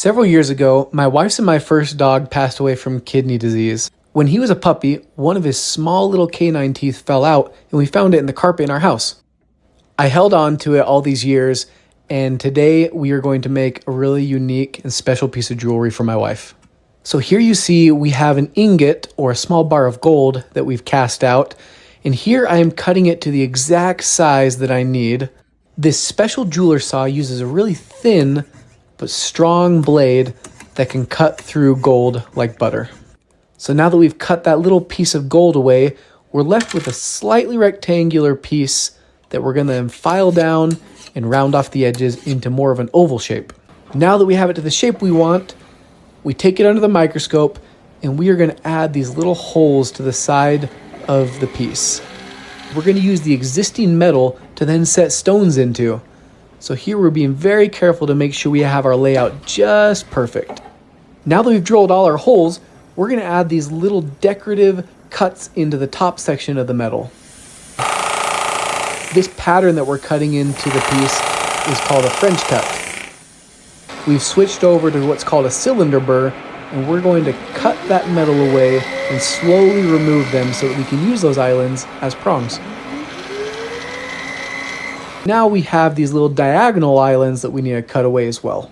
Several years ago, my wife's and my first dog passed away from kidney disease. When he was a puppy, one of his small little canine teeth fell out and we found it in the carpet in our house. I held on to it all these years, and today we are going to make a really unique and special piece of jewelry for my wife. So here you see we have an ingot or a small bar of gold that we've cast out, and here I am cutting it to the exact size that I need. This special jeweler saw uses a really thin but strong blade that can cut through gold like butter. So now that we've cut that little piece of gold away, we're left with a slightly rectangular piece that we're gonna file down and round off the edges into more of an oval shape. Now that we have it to the shape we want, we take it under the microscope and we are gonna add these little holes to the side of the piece. We're gonna use the existing metal to then set stones into. So here we're being very careful to make sure we have our layout just perfect. Now that we've drilled all our holes, we're gonna add these little decorative cuts into the top section of the metal. This pattern that we're cutting into the piece is called a French cut. We've switched over to what's called a cylinder burr, and we're going to cut that metal away and slowly remove them so that we can use those islands as prongs. Now we have these little diagonal islands that we need to cut away as well.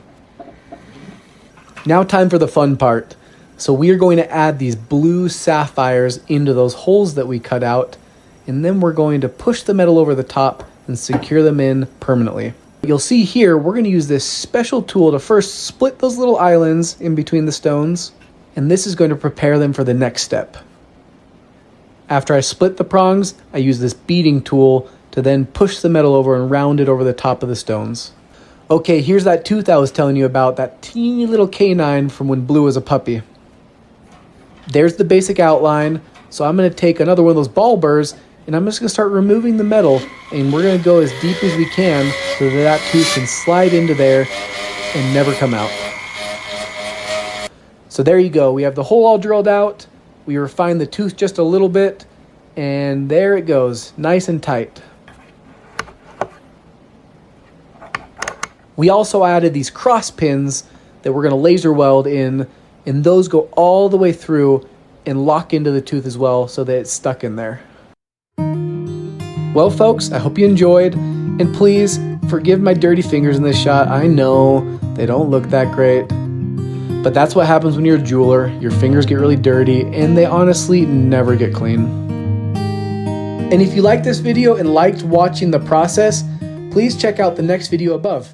Now time for the fun part. So we are going to add these blue sapphires into those holes that we cut out, and then we're going to push the metal over the top and secure them in permanently. You'll see here, we're going to use this special tool to first split those little islands in between the stones, and this is going to prepare them for the next step. After I split the prongs, I use this beading tool to then push the metal over and round it over the top of the stones. Okay, here's that tooth I was telling you about, that teeny little canine from when Blue was a puppy. There's the basic outline, so I'm going to take another one of those ball burrs and I'm just going to start removing the metal, and we're going to go as deep as we can so that tooth can slide into there and never come out. So there you go, we have the hole all drilled out, we refined the tooth just a little bit, and there it goes, nice and tight. We also added these cross pins that we're going to laser weld in, and those go all the way through and lock into the tooth as well so that it's stuck in there. Well folks, I hope you enjoyed, and please forgive my dirty fingers in this shot. I know they don't look that great, but that's what happens when you're a jeweler. Your fingers get really dirty and they honestly never get clean. And if you liked this video and liked watching the process, please check out the next video above.